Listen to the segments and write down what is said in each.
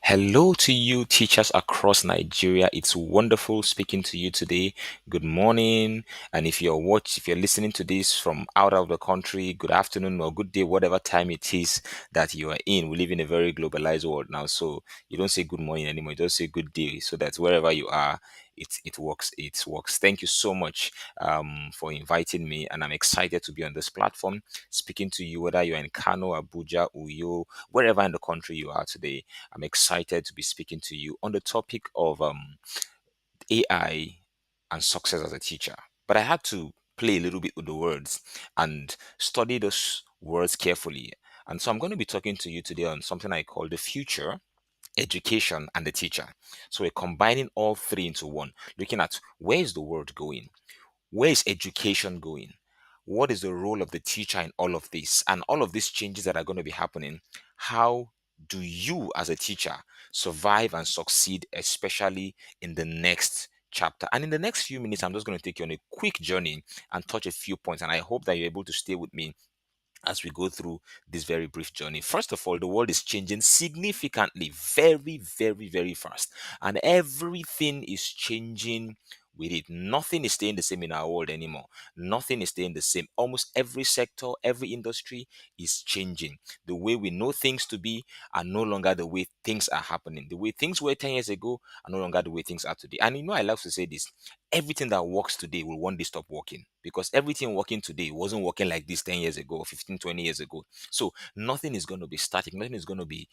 Hello to you, teachers across Nigeria. It's wonderful speaking to you today. Good morning. And if you're listening to this from out of the country, good afternoon or good day, whatever time it is that you are in. We live in a very globalized world now. So you don't say good morning anymore. You just say good day. So that wherever you are, it works. It works. Thank you so much for inviting me. And I'm excited to be on this platform speaking to you, whether you're in Kano, Abuja, Uyo, wherever in the country you are today. I'm excited to be speaking to you on the topic of AI and success as a teacher. But I had to play a little bit with the words and study those words carefully. And so I'm going to be talking to you today on something I call the future, education, and the teacher. So we're combining all three into one, looking at where is the world going? Where is education going? What is the role of the teacher in all of this? And all of these changes that are going to be happening, how do you as a teacher survive and succeed, especially in the next chapter? And in the next few minutes, I'm just going to take you on a quick journey and touch a few points. And I hope that you're able to stay with me as we go through this very brief journey. First of all, the world is changing significantly, very, very, very fast. And everything is changing with it. Nothing is staying the same in our world anymore. Nothing is staying the same. Almost every sector, every industry is changing. The way we know things to be are no longer the way things are happening. The way things were 10 years ago are no longer the way things are today. And I love to say this, everything that works today will one day stop working, because everything working today wasn't working like this 10 years ago or 15, 20 years ago. So nothing is going to be static. Nothing is going to be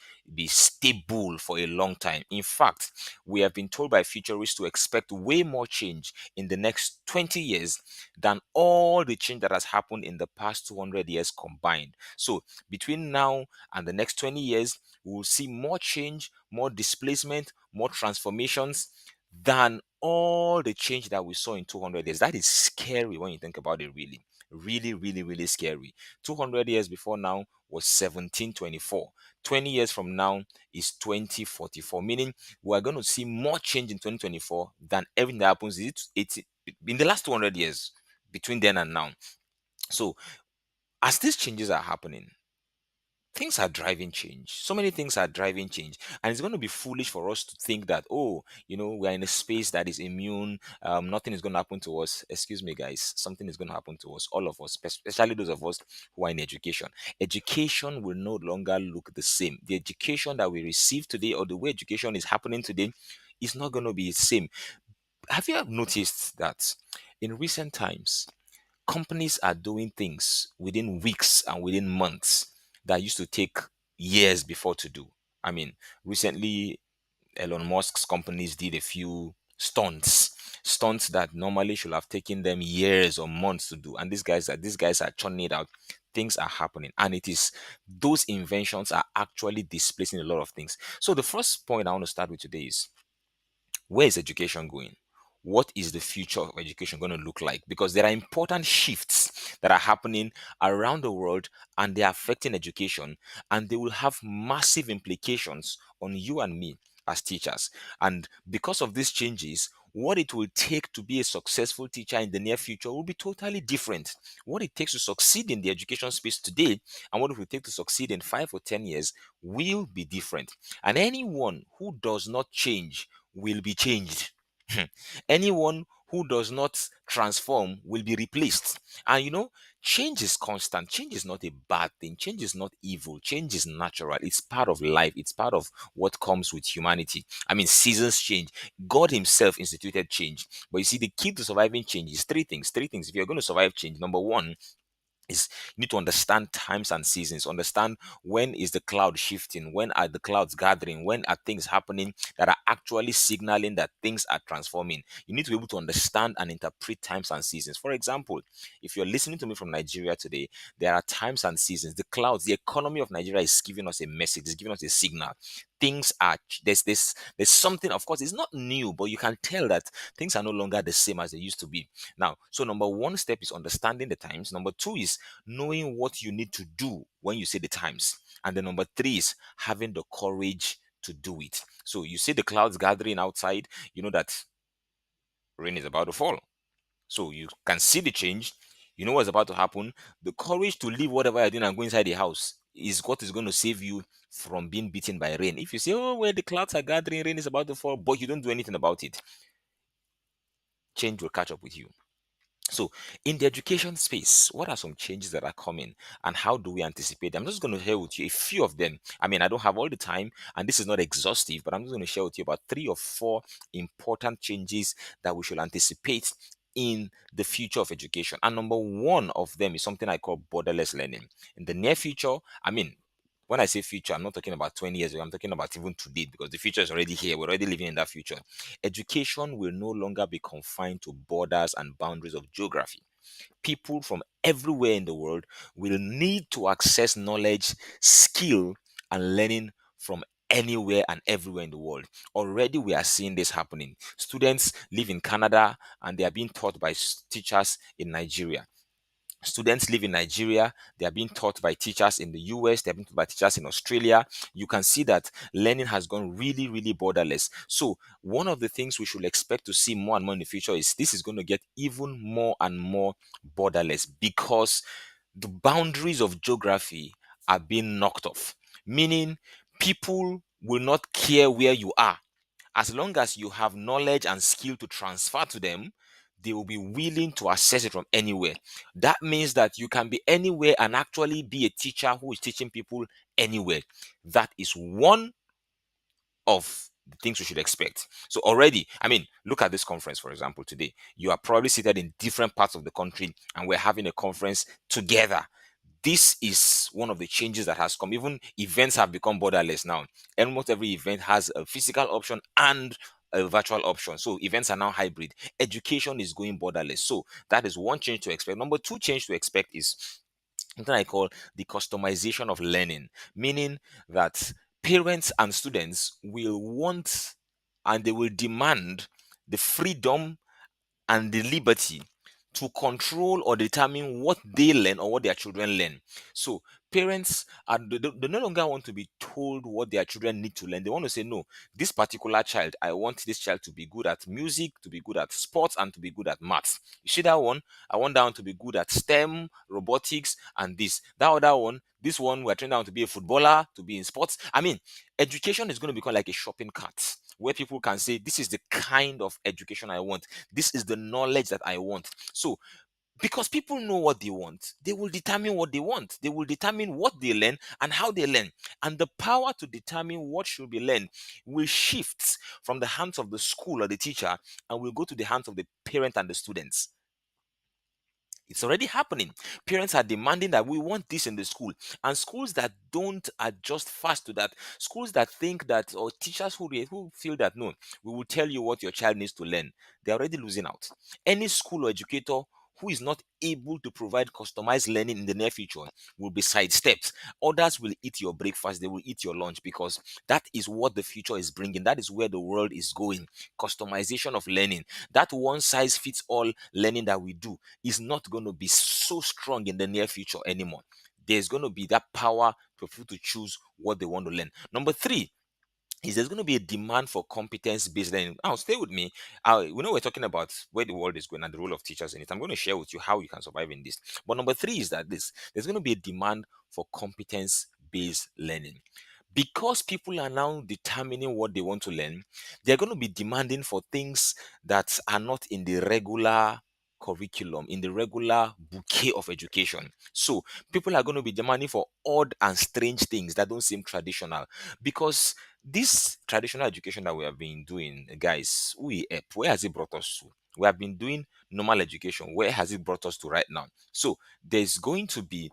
stable for a long time. In fact, we have been told by futurists to expect way more change in the next 20 years than all the change that has happened in the past 200 years combined. So between now and the next 20 years, we will see more change, more displacement, more transformations than all the change that we saw in 200 years. That is scary when you think about it, really. Really, really, really scary. 200 years before now was 1724. 20 years from now is 2044, meaning we're going to see more change in 2024 than everything that happens in the last 200 years between then and now. So, as these changes are happening, things are driving change. So many things are driving change, and it's going to be foolish for us to think that, oh, we're in a space that is immune. Nothing is going to happen to us. Excuse me, guys. Something is going to happen to us, all of us, especially those of us who are in education. Education will no longer look the same. The education that we receive today, or the way education is happening today, is not going to be the same. Have you noticed that in recent times, companies are doing things within weeks and within months that used to take years before to do? I mean, recently Elon Musk's companies did a few stunts that normally should have taken them years or months to do, and these guys are churning it out. Things are happening, and it is those inventions are actually displacing a lot of things. So the first point I want to start with today is, where is education going? What is the future of education going to look like? Because there are important shifts that are happening around the world, and they are affecting education, and they will have massive implications on you and me as teachers. And because of these changes, what it will take to be a successful teacher in the near future will be totally different. What it takes to succeed in the education space today and what it will take to succeed in 5 or 10 years will be different. And anyone who does not change will be changed. Anyone who does not transform will be replaced. And change is constant. Change is not a bad thing. Change is not evil. Change is natural. It's part of life. It's part of what comes with humanity. I mean, seasons change. God Himself instituted change. But you see, the key to surviving change is three things. Three things. If you're going to survive change, number one is, you need to understand times and seasons. Understand when is the cloud shifting, when are the clouds gathering, when are things happening that are actually signaling that things are transforming. You need to be able to understand and interpret times and seasons. For example, if you're listening to me from Nigeria today, there are times and seasons. The clouds, the economy of Nigeria is giving us a message, it's giving us a signal. Things are there's something, of course, it's not new, but you can tell that things are no longer the same as they used to be now. So number one step is understanding the times. Number two is knowing what you need to do when you say the times. And then number three is having the courage to do it. So you see the clouds gathering outside, you know that rain is about to fall. So you can see the change, you know what's about to happen. The courage to leave whatever you're doing and go inside the house is what is going to save you from being beaten by rain. If you say, oh, where the clouds are gathering, rain is about to fall, but you don't do anything about it, change will catch up with you. So, in the education space, what are some changes that are coming and how do we anticipate them? I'm just going to share with you a few of them. I mean, I don't have all the time and this is not exhaustive, but I'm just going to share with you about 3 or 4 important changes that we should anticipate in the future of education. And number one of them is something I call borderless learning. In the near future, I mean, when I say future, I'm not talking about 20 years ago, I'm talking about even today because the future is already here. We're already living in that future. Education will no longer be confined to borders and boundaries of geography. People from everywhere in the world will need to access knowledge, skill, and learning from anywhere and everywhere in the world. Already, we are seeing this happening. Students live in Canada and they are being taught by teachers in Nigeria. Students live in Nigeria, they are being taught by teachers in the US, they're being taught by teachers in Australia. You can see that learning has gone really, really borderless. So, one of the things we should expect to see more and more in the future is this is going to get even more and more borderless because the boundaries of geography are being knocked off, meaning people will not care where you are as long as you have knowledge and skill to transfer to them, they will be willing to access it from anywhere. That means that you can be anywhere and actually be a teacher who is teaching people anywhere. That is one of the things we should expect. So already, I mean, look at this conference, for example, today. You are probably seated in different parts of the country and we're having a conference together. This is one of the changes that has come. Even events have become borderless now. Almost every event has a physical option and a virtual option. So events are now hybrid. Education is going borderless. So that is one change to expect. Number two change to expect is something I call the customization of learning, meaning that parents and students will want and they will demand the freedom and the liberty to control or determine what they learn or what their children learn. So parents are they no longer want to be told what their children need to learn. They want to say, no, this particular child, I want this child to be good at music, to be good at sports, and to be good at maths. You see that one? I want that one to be good at STEM, robotics, and this. That other one, this one, we're training down to be a footballer, to be in sports. I mean, education is going to become like a shopping cart where people can say, this is the kind of education I want. This is the knowledge that I want. So, because people know what they want, they will determine what they want. They will determine what they learn and how they learn. And the power to determine what should be learned will shift from the hands of the school or the teacher and will go to the hands of the parent and the students. It's already happening. Parents are demanding that we want this in the school. And schools that don't adjust fast to that, schools that think that, or teachers who feel that, no, we will tell you what your child needs to learn, they're already losing out. Any school or educator who is not able to provide customized learning in the near future will be sidestepped. Others will eat your breakfast, they will eat your lunch because that is what the future is bringing. That is where the world is going. Customization of learning. That one size fits all learning that we do is not going to be so strong in the near future anymore. There's going to be that power for people to choose what they want to learn. Number three is there's going to be a demand for competence-based learning. Now, stay with me. We know we're talking about where the world is going and the role of teachers in it. I'm going to share with you how you can survive in this. But number three is that there's going to be a demand for competence-based learning. Because people are now determining what they want to learn, they're going to be demanding for things that are not in the regular curriculum, in the regular bouquet of education. So people are going to be demanding for odd and strange things that don't seem traditional because this traditional education that we have been doing, guys, where has it brought us to? We have been doing normal education. Where has it brought us to right now? So there's going to be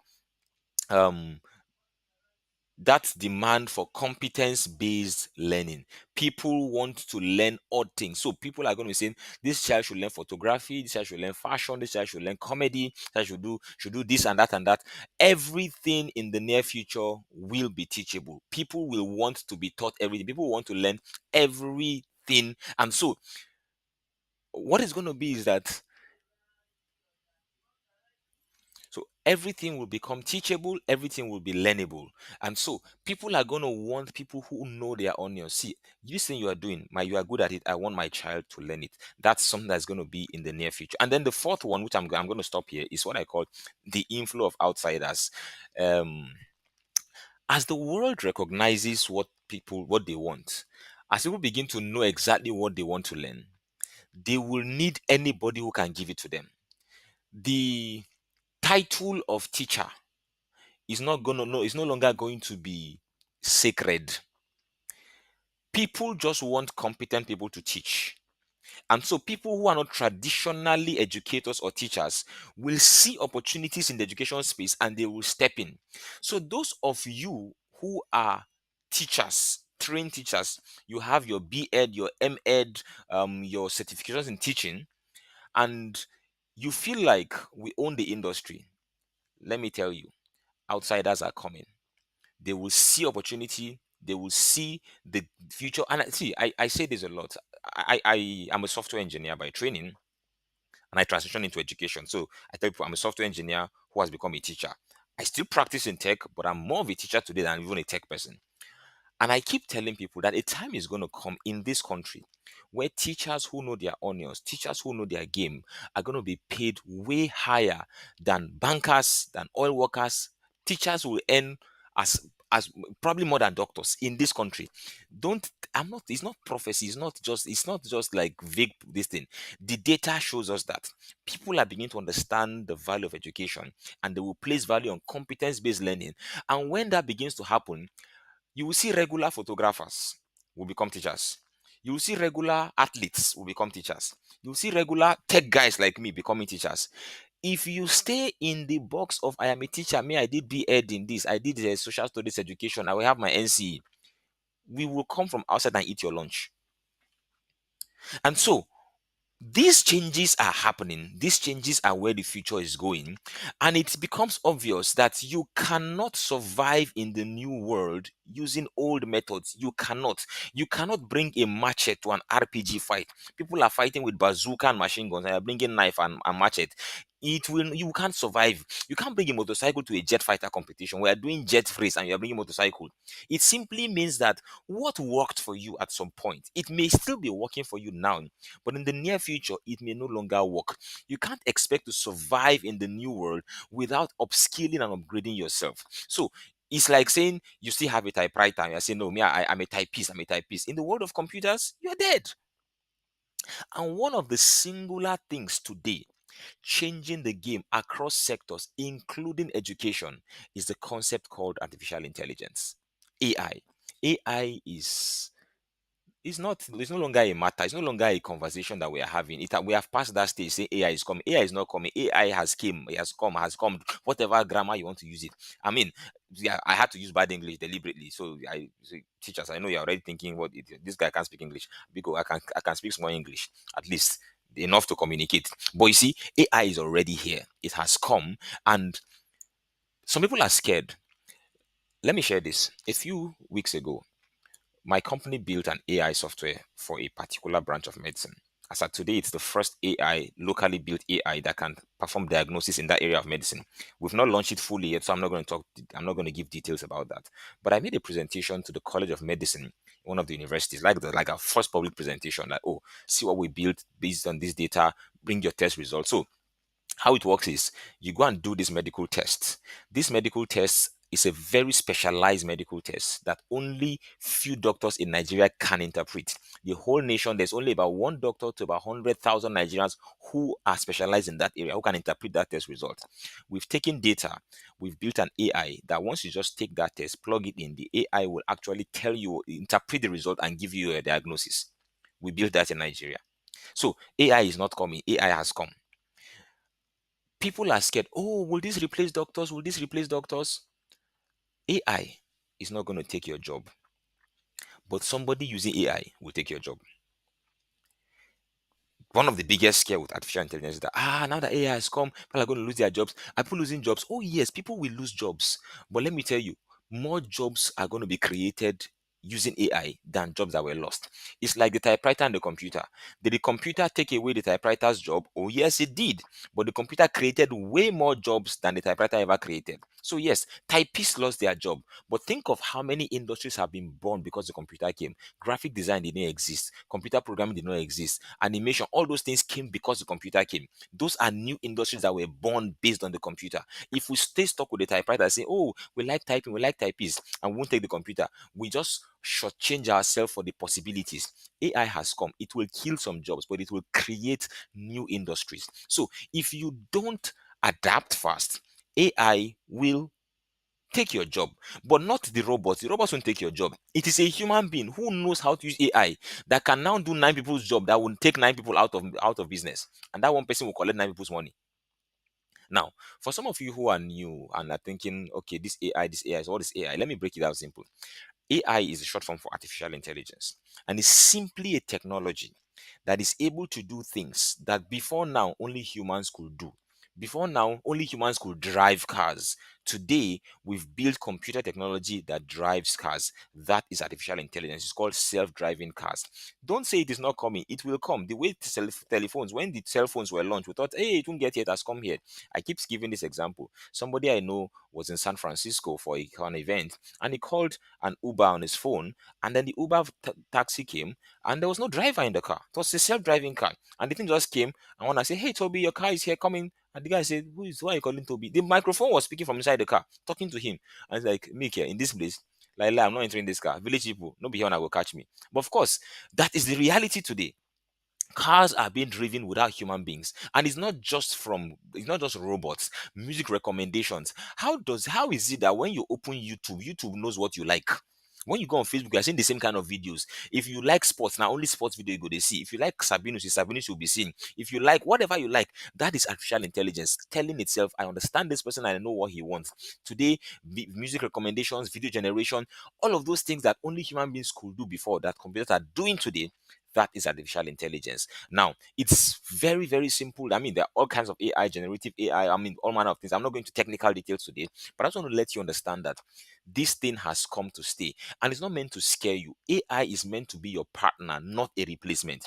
um that demand for competence based learning. People want to learn odd things. So people are going to be saying this child should learn photography, this child should learn fashion, this child should learn comedy, this child should do this and that and that. Everything in the near future will be teachable. People will want to be taught everything. People want to learn everything. And so what is going to be is that everything will become teachable, everything will be learnable. And so people are going to want people who know their onions. See, this thing you are doing, you are good at it. I want my child to learn it. That's something that's going to be in the near future. And then the fourth one, which I'm going to stop here, is what I call the inflow of outsiders. Um, As the world recognizes what they want, as people begin to know exactly what they want to learn, they will need anybody who can give it to them. The title of teacher is no longer going to be sacred. People just want competent people to teach. And so people who are not traditionally educators or teachers will see opportunities in the education space and they will step in. So those of you who are teachers, trained teachers, you have your B.Ed, your M.Ed, your certifications in teaching, and you feel like we own the industry. Let me tell you, outsiders are coming. They will see opportunity, they will see the future. And I say this a lot. I am a software engineer by training, and I transitioned into education. So I tell people I'm a software engineer who has become a teacher. I still practice in tech, but I'm more of a teacher today than even a tech person. And I keep telling people that a time is going to come in this country where teachers who know their onions, teachers who know their game, are going to be paid way higher than bankers, than oil workers. Teachers will earn as probably more than doctors in this country. Don't I'm not It's not prophecy, it's not just like vague this thing. The data shows us that people are beginning to understand the value of education, and they will place value on competence-based learning. And when that begins to happen, you will see regular photographers will become teachers. You will see regular athletes will become teachers. You will see regular tech guys like me becoming teachers. If you stay in the box of I am a teacher, me, I did B.Ed in this, I did social studies education, I will have my NCE, we will come from outside and eat your lunch. And so these changes are happening. These changes are where the future is going. And it becomes obvious that you cannot survive in the new world using old methods. You cannot. You cannot bring a machete to an RPG fight. People are fighting with bazooka and machine guns, and you're bringing knife and machete. You can't survive. You can't bring a motorcycle to a jet fighter competition. We are doing jet race and you're bringing motorcycle. It simply means that what worked for you at some point, it may still be working for you now, but in the near future, it may no longer work. You can't expect to survive in the new world without upskilling and upgrading yourself. So it's like saying you still have a typewriter and you're saying, no, me, I'm a typist, I'm a typist. In the world of computers, you're dead. And one of the singular things today changing the game across sectors, including education, is the concept called artificial intelligence. AI. AI is it's no longer a matter, it's no longer a conversation that we are having. We have passed that stage saying AI is coming. AI is not coming. AI has come, whatever grammar you want to use it. I mean, yeah, I had to use bad English deliberately. So teachers, I know you're already thinking this guy can't speak English, because I can speak small English, at least enough to communicate. But you see, AI is already here. It has come, and some people are scared. Let me share this. A few weeks ago, my company built an AI software for a particular branch of medicine. As of today, it's the first AI, locally built AI that can perform diagnosis in that area of medicine. We've not launched it fully yet, so I'm not going to give details about that. But I made a presentation to the College of Medicine, one of the universities, like our first public presentation, like, oh, see what we built based on this data, bring your test results. So how it works is you go and do this medical test. This medical test is a very specialized medical test that only few doctors in Nigeria can interpret. The whole nation, there's only about one doctor to about 100,000 Nigerians who are specialized in that area, who can interpret that test result. We've taken data, we've built an AI that once you just take that test, plug it in, the AI will actually tell you, interpret the result, and give you a diagnosis. We built that in Nigeria. So AI is not coming, AI has come. People are scared. Oh, will this replace doctors? Will this replace doctors? AI is not going to take your job, but somebody using AI will take your job. One of the biggest scare with artificial intelligence is that now that AI has come, people are going to lose their jobs. Are people losing jobs? Oh yes, people will lose jobs. But let me tell you, more jobs are going to be created using AI than jobs that were lost. It's like the typewriter and the computer. Did the computer take away the typewriter's job? Oh, yes, it did. But the computer created way more jobs than the typewriter ever created. So, yes, typists lost their job. But think of how many industries have been born because the computer came. Graphic design did not exist. Computer programming did not exist. Animation, all those things came because the computer came. Those are new industries that were born based on the computer. If we stay stuck with the typewriter and say, oh, we like typing, we like typists, and won't take the computer, we just shortchange ourselves for the possibilities. AI has come. It will kill some jobs, but it will create new industries. So if you don't adapt fast, AI will take your job, but not the robots. The robots won't take your job. It is a human being who knows how to use AI that can now do nine people's job that will take nine people out of business, and that one person will collect nine people's money. Now, for some of you who are new and are thinking, okay, this AI, so what is AI? Let me break it out simple. AI is a short form for artificial intelligence, and it's simply a technology that is able to do things that before now only humans could do. Before now, only humans could drive cars. Today, we've built computer technology that drives cars. That is artificial intelligence. It's called self-driving cars. Don't say it is not coming. It will come. The way telephones, when the cell phones were launched, we thought, hey, it won't get here. It has come here. I keep giving this example. Somebody I know was in San Francisco for an event, and he called an Uber on his phone, and then the Uber taxi came, and there was no driver in the car. It was a self-driving car, and the thing just came. And when I say, "Hey, Toby, your car is here, coming," and the guy said, Why are you calling Toby?" The microphone was speaking from inside the car, talking to him. And it's like, "Me here in this place, like, I'm not entering this car. Village people, no be here and will catch me." But of course, that is the reality today. Cars are being driven without human beings, and it's not just robots. Music recommendations, how is it that when you open YouTube knows what you like? When you go on Facebook, you're seeing the same kind of videos. If you like sports, now only sports video you go to see. If you like Sabinus, it's Sabinus you'll be seeing. If you like whatever you like, that is artificial intelligence telling itself, I understand this person and I know what he wants. Today, music recommendations, video generation, all of those things that only human beings could do before, that computers are doing today, that is artificial intelligence. Now, it's very, very simple. I mean, there are all kinds of AI, generative AI, I mean, all manner of things. I'm not going to technical details today, but I just want to let you understand that this thing has come to stay, and it's not meant to scare you. AI is meant to be your partner, not a replacement.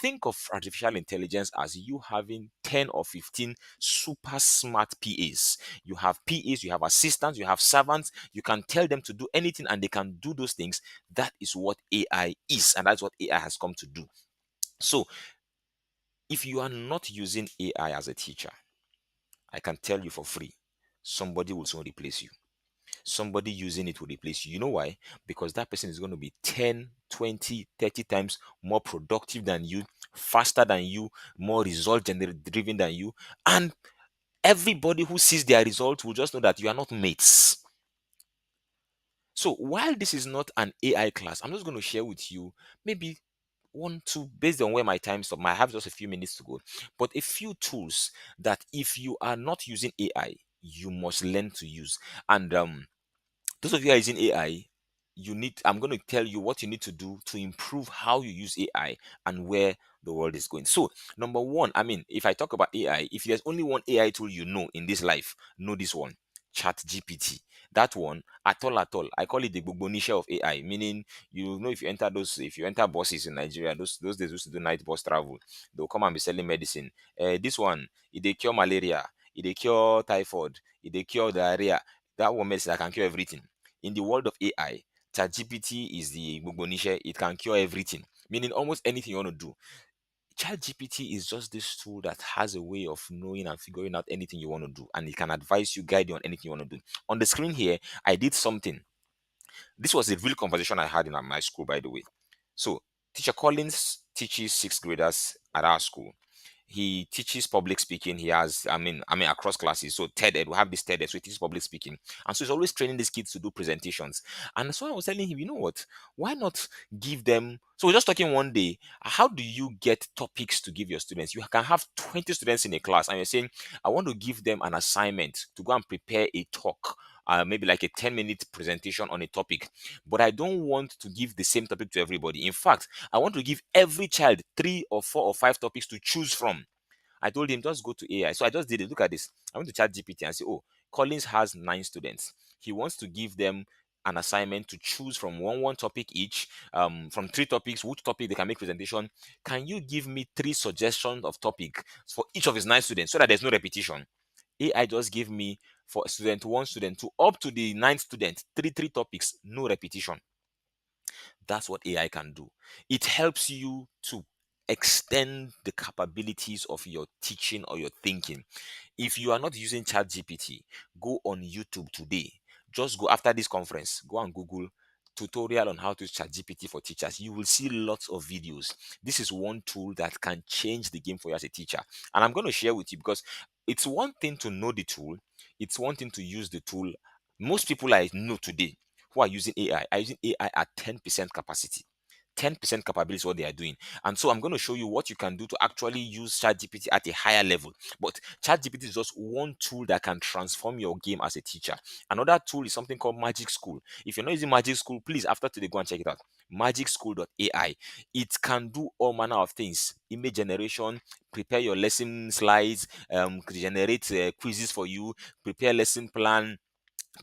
Think of artificial intelligence as you having 10 or 15 super smart PAs. You have PAs, you have assistants, you have servants. You can tell them to do anything and they can do those things. That is what AI is, and that's what AI has come to do. So, if you are not using AI as a teacher, I can tell you for free, somebody will soon replace you. Somebody using it will replace you. You know why? Because that person is going to be 10, 20, 30 times more productive than you, faster than you, more result driven than you. And everybody who sees their results will just know that you are not mates. So while this is not an AI class, I'm just going to share with you maybe one, two, based on where my time stop. I have just a few minutes to go, but a few tools that if you are not using AI, you must learn to use. And those of you who are using AI, I'm going to tell you what you need to do to improve how you use AI and where the world is going. So, number one, I mean, if I talk about AI, if there's only one AI tool you know in this life, know this one: Chat GPT. That one, at all, I call it the Gbogbonishia of AI, meaning, if you enter buses in Nigeria, those days we used to do night bus travel, they'll come and be selling medicine. This one, they cure malaria, they cure typhoid, they cure diarrhea. That one medicine that can cure everything. In the world of AI, ChatGPT is the Gbogbonishia. It can cure everything, meaning almost anything you want to do. ChatGPT is just this tool that has a way of knowing and figuring out anything you want to do, and it can advise you, guide you on anything you want to do. On the screen here, I did something. This was a real conversation I had in my school, by the way. So, Teacher Collins teaches sixth graders at our school. He teaches public speaking. He has, I mean, across classes. So TED, we have this TED, so he teaches public speaking, and so he's always training these kids to do presentations. And so I was telling him, you know what? Why not give them? So we're just talking one day. How do you get topics to give your students? You can have 20 students in a class, and you're saying, I want to give them an assignment to go and prepare a talk. Maybe like a 10-minute presentation on a topic, but I don't want to give the same topic to everybody. In fact, I want to give every child 3 or 4 or 5 topics to choose from. I told him, just go to AI. So I just did it. Look at this. I went to chat GPT and say, oh, Collins has 9 students. He wants to give them an assignment to choose from one topic each, from three topics, which topic they can make presentation. Can you give me three suggestions of topic for each of his 9 students so that there's no repetition? AI just gave me for student one, student two, up to the ninth student, three topics, no repetition. That's what AI can do. It helps you to extend the capabilities of your teaching or your thinking. If you are not using ChatGPT, go on YouTube today. Just go after this conference, go and Google tutorial on how to use ChatGPT for teachers. You will see lots of videos. This is one tool that can change the game for you as a teacher. And I'm going to share with you because it's one thing to know the tool, it's one thing to use the tool. Most people I know today who are using AI are using AI at 10% capacity. 10% capability is what they are doing. And so I'm going to show you what you can do to actually use ChatGPT at a higher level. But ChatGPT is just one tool that can transform your game as a teacher. Another tool is something called Magic School. If you're not using Magic School, please, after today, go and check it out. MagicSchool.ai. It can do all manner of things: image generation, prepare your lesson slides, generate quizzes for you, prepare lesson plan,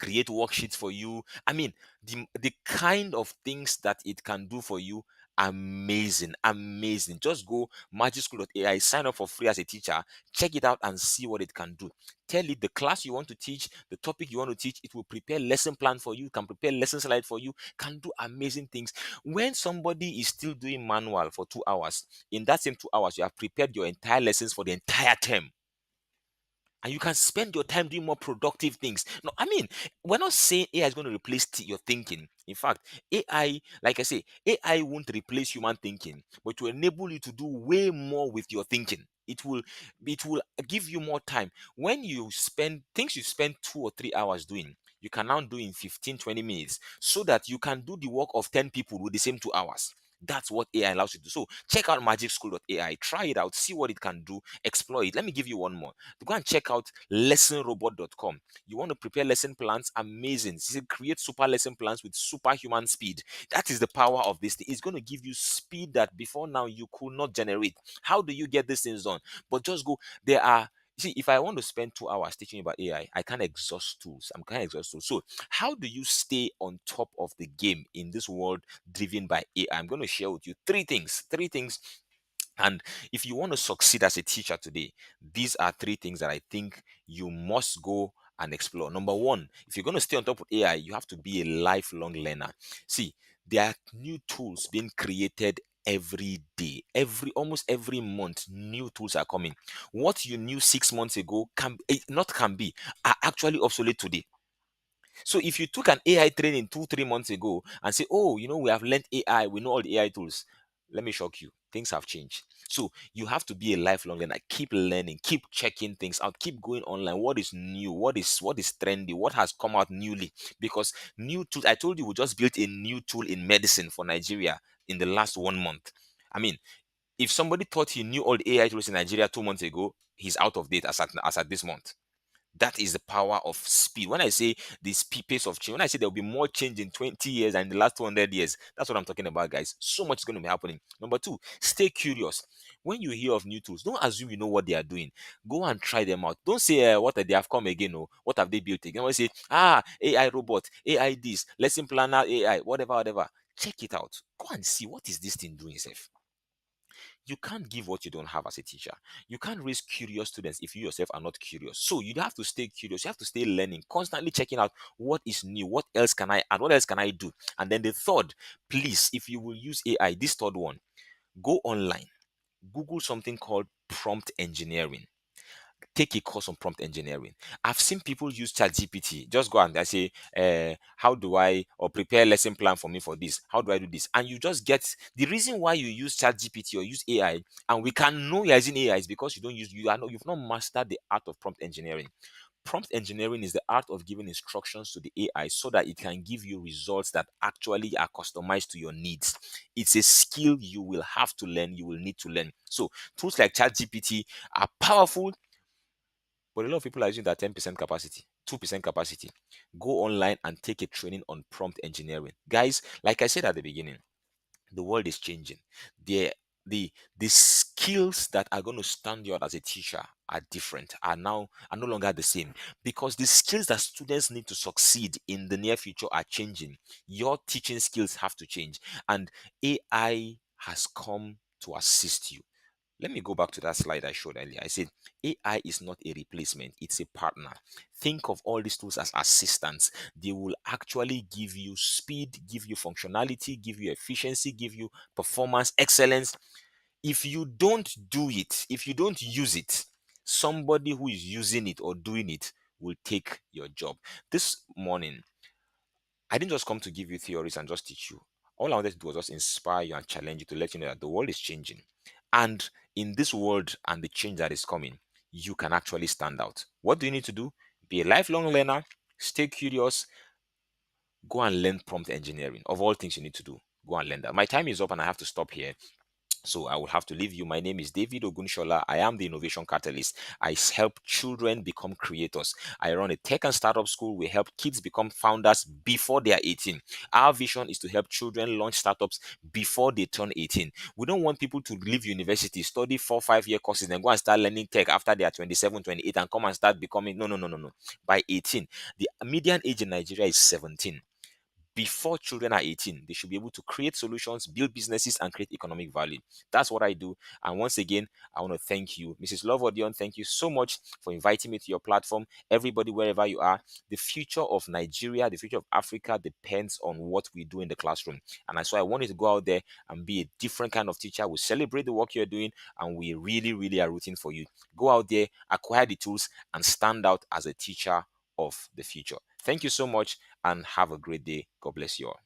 create worksheets for you. I mean, the kind of things that it can do for you, amazing, amazing. Just go magicschool.ai, sign up for free as a teacher, check it out and see what it can do. Tell it the class you want to teach, the topic you want to teach, it will prepare lesson plan for you, can prepare lesson slide for you, can do amazing things. When somebody is still doing manual for 2 hours, in that same 2 hours you have prepared your entire lessons for the entire term, and you can spend your time doing more productive things. No, I mean, we're not saying AI is going to replace your thinking. In fact, AI, like I say, AI won't replace human thinking, but to enable you to do way more with your thinking. It will give you more time. When you spend things you spend 2 or 3 hours doing, you can now do in 15, 20 minutes, so that you can do the work of 10 people with the same 2 hours. That's what AI allows you to do. So check out magicschool.ai, try it out, see what it can do, explore it. Let me give you one more. Go and check out lessonrobot.com. You want to prepare lesson plans? Amazing. Create super lesson plans with superhuman speed. That is the power of this thing. It's going to give you speed that before now you could not generate. How do you get these things done? But just go. There are See, if I want to spend 2 hours teaching you about AI, I can't exhaust tools. I'm kind of exhaust tools. So, how do you stay on top of the game in this world driven by AI? I'm going to share with you three things. Three things, and if you want to succeed as a teacher today, these are three things that I think you must go and explore. Number one, if you're going to stay on top of AI, you have to be a lifelong learner. See, there are new tools being created every day, almost every month. New tools are coming. What you knew 6 months ago not can be, are actually obsolete today. So if you took an AI training 2, 3 months ago and say, oh, we have learned AI, we know all the AI tools, let me shock you. Things have changed. So you have to be a lifelong learner. Keep learning, keep checking things out, keep going online. What is new? What is trendy? What has come out newly? Because new tools, I told you, we just built a new tool in medicine for Nigeria in the last 1 month. I mean, if somebody thought he knew all the AI tools in Nigeria 2 months ago, he's out of date as at this month. That is the power of speed. When I say the speed pace of change, when I say there will be more change in 20 years than in the last 200 years, that's what I'm talking about, guys. So much is going to be happening. Number two, stay curious. When you hear of new tools, don't assume you know what they are doing. Go and try them out. Don't say, what they have come again, or what have they built again. Don't say, AI robot, AI this, lesson planner, AI, whatever, whatever. Check it out. Go and see, what is this thing doing, Seth? You can't give what you don't have as a teacher. You can't raise curious students if you yourself are not curious. So you have to stay curious. You have to stay learning, constantly checking out what is new, what else can I add, what else can I do. And then the third, please, if you will use AI, this third one, go online, Google something called prompt engineering. Take a course on prompt engineering. I've seen people use ChatGPT. Just go and I say, how do I, or prepare lesson plan for me for this? How do I do this? And you just get the reason why you use ChatGPT or use AI, and we can know you're using AI is because you've not mastered the art of prompt engineering. Prompt engineering is the art of giving instructions to the AI so that it can give you results that actually are customized to your needs. It's a skill you will have to learn, you will need to learn. So tools like ChatGPT are powerful, but a lot of people are using that 10% capacity, 2% capacity. Go online and take a training on prompt engineering. Guys, like I said at the beginning, the world is changing. There the skills that are going to stand you out as a teacher are different, are no longer the same, because the skills that students need to succeed in the near future are changing. Your teaching skills have to change, and AI has come to assist you. Let me go back to that slide I showed earlier. I said AI is not a replacement, it's a partner. Think of all these tools as assistants. They will actually give you speed, give you functionality, give you efficiency, give you performance excellence. If you don't do it, if you don't use it, somebody who is using it or doing it will take your job. This morning, I didn't just come to give you theories and just teach you. All I wanted to do was just inspire you and challenge you to let you know that the world is changing. And in this world and the change that is coming, you can actually stand out. What do you need to do? Be a lifelong learner, stay curious, go and learn prompt engineering. Of all things you need to do, go and learn that. My time is up and I have to stop here. So I will have to leave you. My name is David Ogunshola. I am the Innovation Catalyst. Help children become creators. I run a tech and startup school. We help kids become founders before they are 18. Our vision is to help children launch startups before they turn 18. We don't want people to leave university, study 4 5 year courses, then go and start learning tech after they are 27, 28, and come and start becoming. No, no, no, no, no. By 18, the median age in Nigeria is 17. Before children are 18, they should be able to create solutions, build businesses, and create economic value. That's what I do. And once again, I want to thank you, Mrs. Love Odion. Thank you so much for inviting me to your platform. Everybody, wherever you are, the future of Nigeria, the future of Africa depends on what we do in the classroom. And that's why I want you to go out there and be a different kind of teacher. We celebrate the work you're doing, and we really, really are rooting for you. Go out there, acquire the tools, and stand out as a teacher of the future. Thank you so much and have a great day. God bless you all.